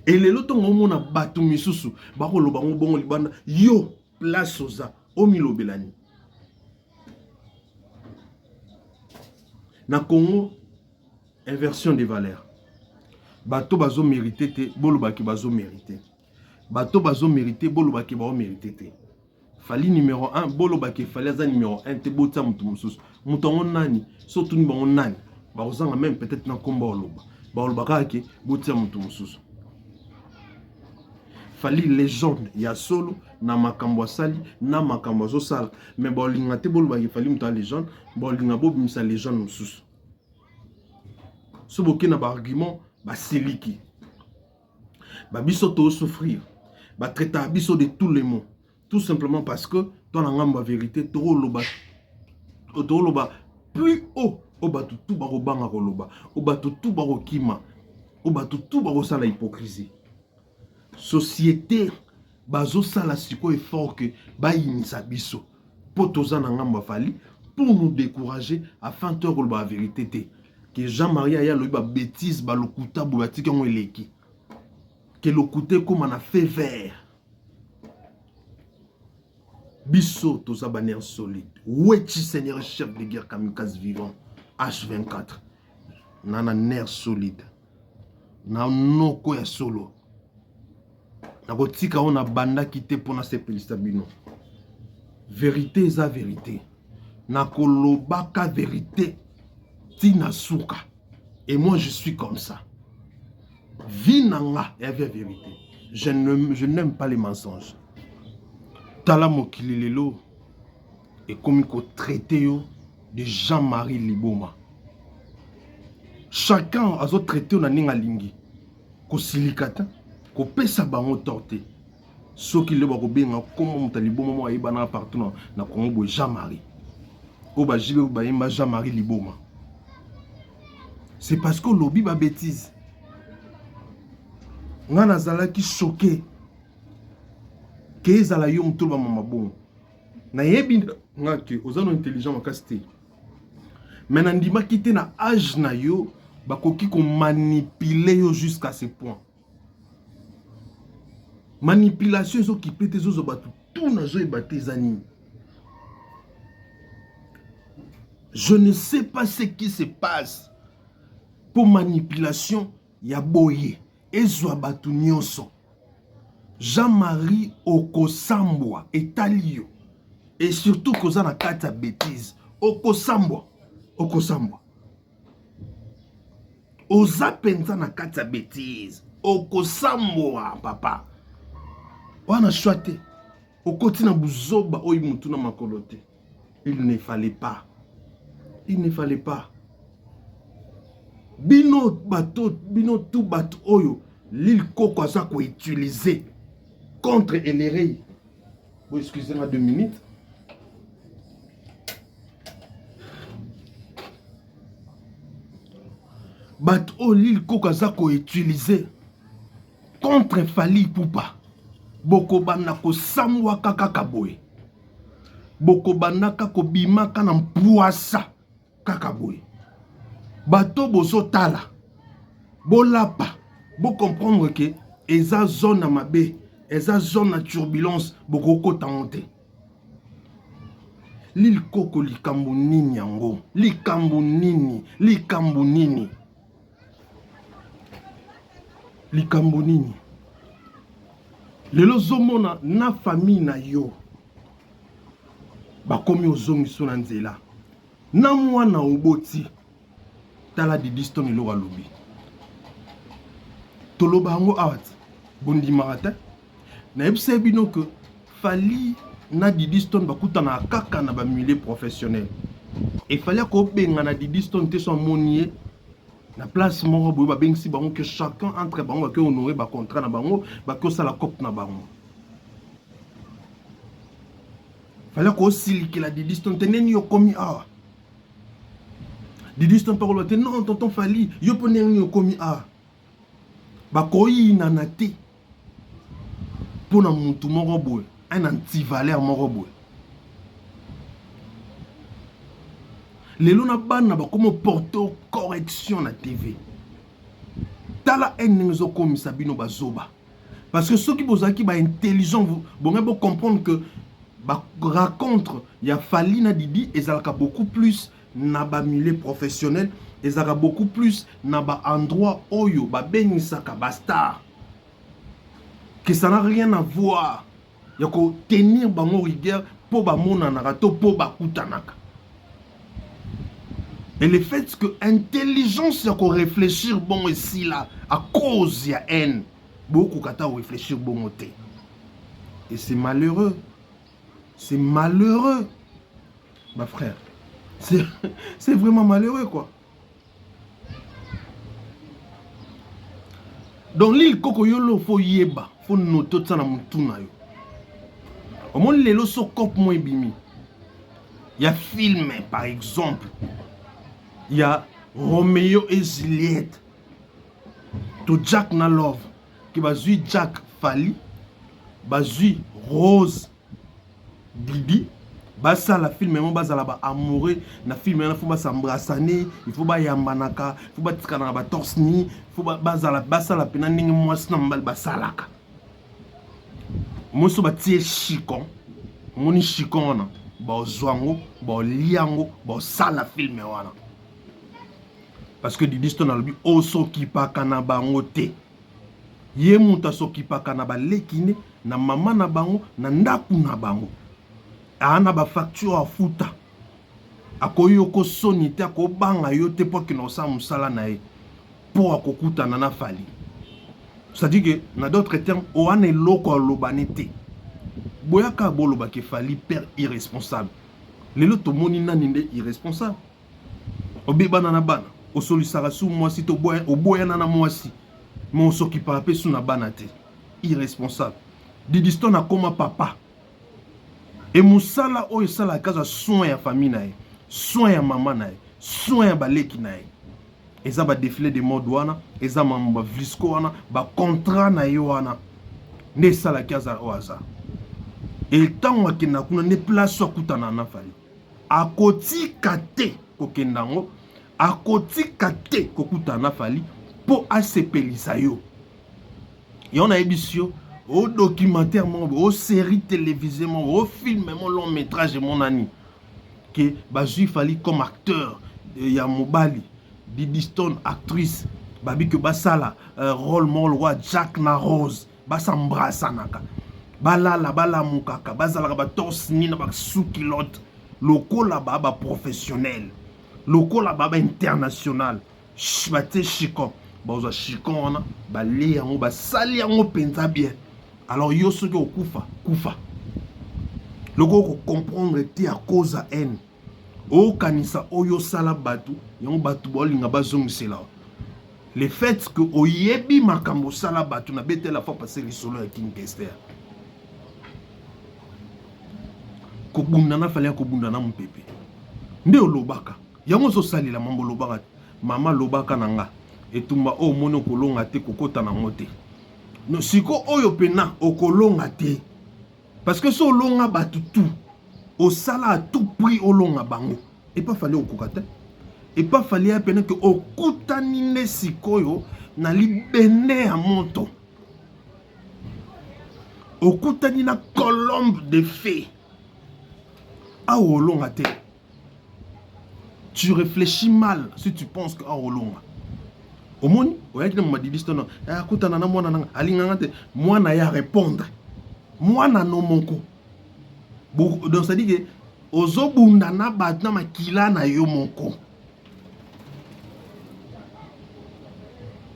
Et les loto ngomona batu misusu, bako lobango bongo libanda, yo, place oza, omilo belani. Na Congo, inversion des valeurs. Bato bazo mérité te, bolo baki bazo mérité. Bato bazo mérité, bolo baki bazo mérité te. Fally numéro 1, bolo baki Fally aza numéro 1 te bota mutu mususu. Mutu ngo nani, surtout ni bango nani. Bazanga même peut-être na komba oloba. Ba oloba kake bota mutu mususu. Fally légende ya solo na makambo sali na makambo zo sala mais ba linga te bolo baki Fally mutu légende, ba linga bo bimisa légende mususu. Soboki na ba argument ba seliki. Ba biso to souffrir. Ba traiter biso de tous les mots. Tout simplement parce que dans la ngamba vérité to loba plus haut o batu tout ba robanga ko loba. O batu tout ba kima. O batu tout ba sala hypocrisie. Société bazo sala siko effort que ba inisa biso. Potoza na ngamba Fally pour nous décourager afin de dire la vérité que Jean-Marie aya loba bêtise ba lokuta boati ki on eleki. Que lokuta comme on a fait vert. Bisso toza banner solide. Wechi Seigneur chef de guerre kamikaze vivant H24. Nana nerf solide. Na noko ya solo. Na kotika ona banda kite pona se pelista bino. vérité eza vérité. Nakolobaka vérité. Tina souka. Et moi je suis comme ça. Vinanga et avec vérité. Je n'aime pas les mensonges. Tala mokili lelo et comme il traité de Jean-Marie Liboma. Chacun a traité na ninga lingi. Ko silikata, ko pesa bango torté. Ce qui le ba benga comme mon Liboma mo ayibana partout na Congo Jean-Marie. O ba jibe ba yimba Jean-Marie Liboma. C'est parce que lobby ba bêtise. Ngana zala ki choqué. Que zala yo mto ba mama bon. Na yebi ngaki ozano intelligent makasti. Mais nandima kité na âge na yo bakoki ko manipuler yo jusqu'à ce point. Manipulation zo ki pete zo batu tout na zo ebate zani. Je ne sais pas ce qui se passe. Pour manipulation, ya boye. Ezwa batu nyonso. Jean-Marie Okosambwa etalio. Et surtout koza na kata bêtise. Okosambwa. Okosambwa. Oza penza na kata bêtise. Okosambwa papa. Wana chouate. Okoti na buzoba oyi mutu na makolote. Il ne fallait pas. Il ne fallait pas. Bino tout bateau oyo l'île Koko a ça utilisé contre LRI. Bon, excusez-moi 2 minutes. Bateau l'île Koko a ça utilisé contre Fali Poupa. Boko banako samwa kaka kaboy. Boko banaka ko bimaka na mpuasa kaka boy. Bateau bozo tala. Bo lapa. Bo comprendre que eza zone à mabe, eza zone à turbulence, boko kota monte. L'île Koko likambo nini yango. Likambo nini. Likambo nini. Likambo nini. Lelo zomona na famille na yo. Bakomi ozongi so na nzela. Na mwana oboti. Tala di diston ilo walobi. Toloba hango awat. Bondi marata. Na ebse bino que Fali na di diston bakuta na kaka na ba milieu professionnel. Et fallait ko benga na di diston te son monier. Na place moko boye ba bengisi bango que chacun entre bango ke honorer ba contrat na bango ba ko sala cop na bango. Fallait ko siliki la di diston teneni yo komi awa. Didi son parole te non tonton Fali yo pone nyo komi a. Ba koyi nanate. Pona muntu moko boye, un anti-valeur moko boye. Lelo na bana ba komo porter correction na TV. Tala ennezo komi sabino bazoba. Parce que ceux qui bozaki ba intelligent bon bon comprendre que ba raconte ya Fali na Didi ezalaka beaucoup plus na ba milieu professionnel ezalaka beaucoup plus na ba endroit oyo ba benisaka ba star. Que ça n'a rien à voir. Yako tenir bango rigueur po ba mona na rato po ba kutanaka. Et le fait que intelligence yako réfléchir bon ici là à cause ya haine beaucoup kata réfléchir bon te. Et c'est malheureux. C'est malheureux. Ma frère. C'est vraiment malheureux quoi. Donc l'île Koko yolo faut yeba, faut noter ça na mutuna yo. Au moins les lo so cop moins bimi. Il y a film par exemple. Il y a Roméo et Juliette. To Jack na Love qui va jouer Jack Fali, va jouer Rose Didi. Basa la film même basa la ba amoureux na film il faut ba s'embrasser, il faut ba yambanaka, il faut ba tikana ba torsni, il faut ba basa la pena ningi mwasi na mbal basalaka. Moso ba tie chikon, moni chikon wana, ba zwango, ba liango, ba sala film wana. Parce que Didi Stone alobi oso kipa kana bango te. Ye muta so kipa kana ba lekine na mama na bango na ndaku na bango. ana ba facture a futa akoyo ko sonite ko banga yo te po kino sa musala na ye po akokuta na Fally. C'est-à-dire que dans d'autres termes o ane loko lobanete boyaka boloba ke Fally père irresponsable lelo to moni nani nde irresponsable obeba na bana o solisaka su mwasi to boya o boya na mwasi mais on s'occupe pas su na bana te irresponsable Didi Stone akoma papa et musala oyo sala kaza soin ya famille na ye soin ya maman na ye soin ya baleki na ye eza ba défilé de mode wana eza mamba vlisco wana ba contrat na ye wana ne sala kaza oaza et tant akenda kuna ne place akutana na Fally akotika te kokendango akotika te kokutana na Fally po asepelisa yo yon a ebisio au documentaire au série télévisée au film mon long métrage mon ami que Bazui Fally comme acteur ya Mobali Didi Stone actrice babi que basala rôle mon roi Jack na Rose basambrasa naka balala bala mukaka bazala ba torse ni na ba sous-kilote loko la baba professionnel loko la baba international bate chicon baza chicon wana bali yango basali yango penza bien alors yo soki okufa kufa loko ko comprendre ti à cause à haine o kanisa oyo sala batu yango batu bolinga bazongisela le fait que oyebi makambo sala batu na bete la fois passer les solo ya King Kester ko bunda na Fally ko bunda na mpepe nde olobaka yango so sali la mambo lobaka mama lobaka nanga etumba o mono kolonga te kokota na mote no siko oyo pena okolonga te parce que so longa batu tout au sala à tout prix olonga bango et pas Fally okokata et pas Fally a pena que okutani ne sikoyo na libene ya moto okutani na colombe de fée a olonga te. Tu réfléchis mal si tu penses que a olonga au monde oyaki na Didi Stone akutana na mwana nanga alinganga te mwana ya répondre mwana no moko donc ça dit que ozobunda na batu na makila na yo moko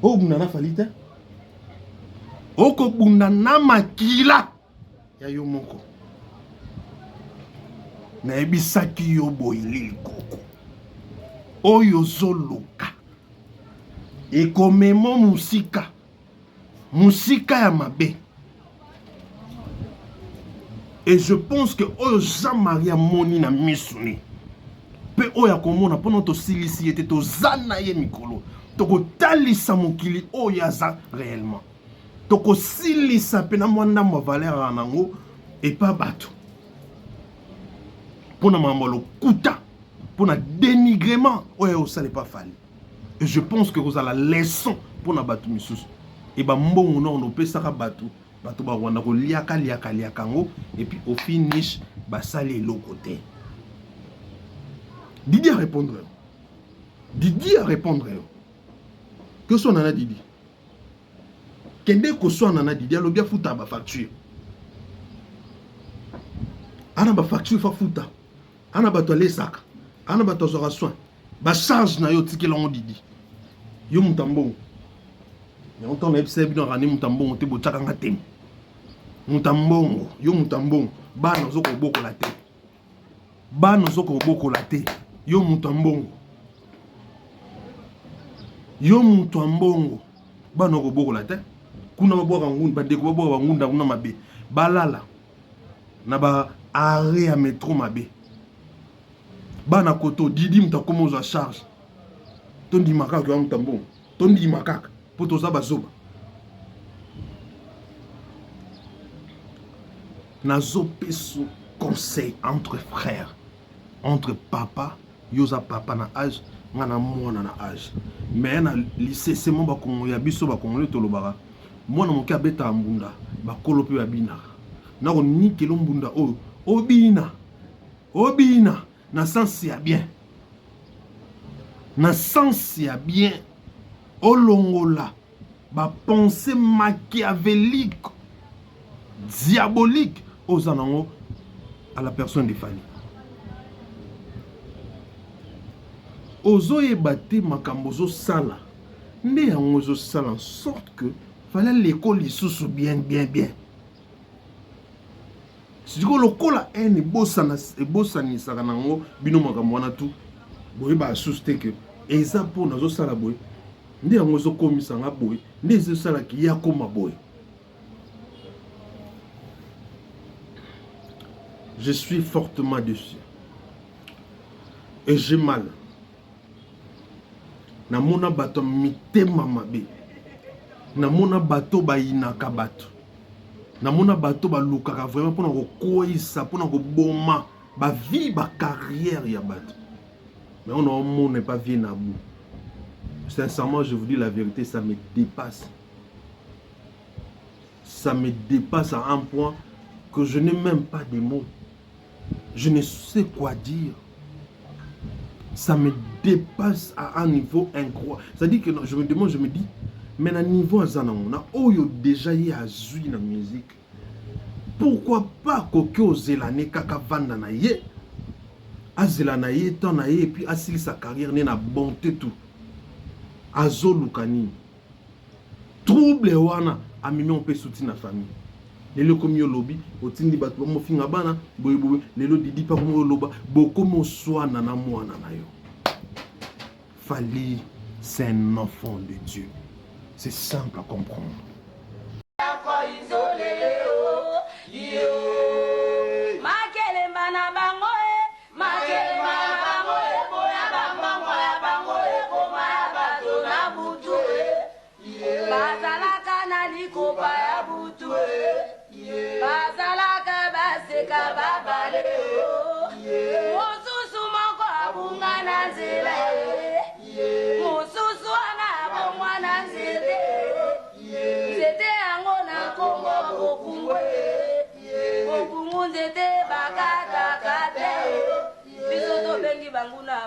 obunda na Fally te okobunda na makila ya yo moko na ebisaki yo boyili koko oyo zoloka ekomemo musika ya mabe et je pense que oyo Jean-Marie Moni na misuni pe oyo akomona pono to silisi yete to zana ye mikolo toko talisa mokili oyo aza réellement toko silisa pe na mwanda ma valeur anango et pas bato pona mamolo kuta pona dénigrement oyo osale pas Fally. Et je pense que vous avez la leçon pour na batu misusu et ba mbongo non no pesaka batu batu ba wanda ko liaka ngo et puis au finish ba sali le côté Didi a répondre que son nana Didi kende ko so nana Didi alo bien futa ba facture ana ba facture fa futa ana ba to lesaka ana ba to zora soin ba charge na yo tikela on Didi yo mutambo yo ton ebsebi no rani mutambo te botaka ngatem mutambo yo mutambo bana zoko bokola te yo mutambo bana ko bokola te kuna baboka ngunda badeko baboka ngunda kuna mabe balala na ba arrêt ya métro mabe bana koto Didi mtakoma za charge tondi makaka ya mtambo tondi makaka poto za bazoba nazo peso conseil entre frères entre papa yoza papa na âge ngana mwana na âge mais na lycée c'est mon bakongo ya biso bakongo tolobaka mwana moki abeta mbunda bakolo pe babina na ko nikelo mbunda o obina na sens ya bien na sens ya bien olongola ba pensée machiavélique diabolique aux anango à la personne de Fally. Ozo e bate makambozo sala. Nde yango zo sala en sorte que fallait l'école lisusu bien. Si tu le kola en ebosani saka nango bino makambo wana tout. Boye ba asuste que eza po nazo sala boye. Nde yango zo komisa nga boye. Nde zo sala ki ya koma boye. Je suis fortement déçu. Et j'ai mal. Namona bato mitema mabe. Namona bato ba inaka bato. Namona bato ba lukaka vraiment pour ko koisa, pour ko boma, ba vie, ba carrière ya bato. Mais on n'est pas bien à bout. Sincèrement, je vous dis la vérité, ça me dépasse. Ça me dépasse à un point que je n'ai même pas de mots. Je ne sais quoi dire. Ça me dépasse à un niveau incroyable. C'est-à-dire que je me demande, je me dis, mais à un niveau azanamona, oh yo déjà y a zui na musique. Pourquoi pas kokyo zelane kaka vanda na ye? Azelana ye ton na ye et puis asili sa carrière n'est na bonté tout. Azo lukani. Trouble wana amimi on peut soutenir la famille. Lelo komi lobby otindi bato mo finga bana boyeboy lelo didi pa mo loba boko mo swana na mwana na yo. Fally, c'est un enfant de Dieu. C'est simple à comprendre.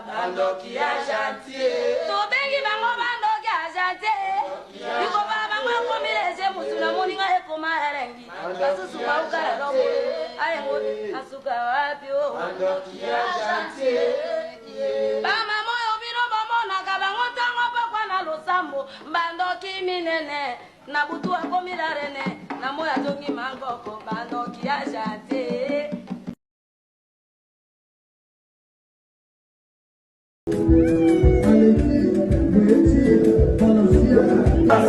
Bandoki a chantier. To bengi bango bandoki a chantier. Iko baba mwa kombeleze musula moninga ekoma erengi. Kasusu ba ukara robo. Ayengo asuka wapi o. Bandoki a chantier. Bama moyo bino bomona kabango tango bakwa na losambo. Bandoki minene na butu akomila rene. Na moya tongi mangoko bandoki a chantier.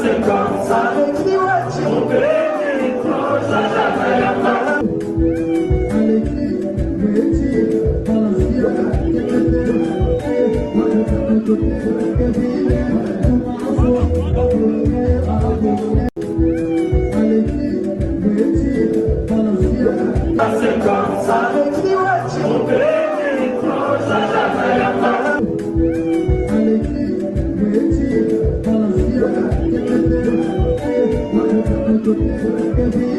C'est comme ça, on peut Thank you.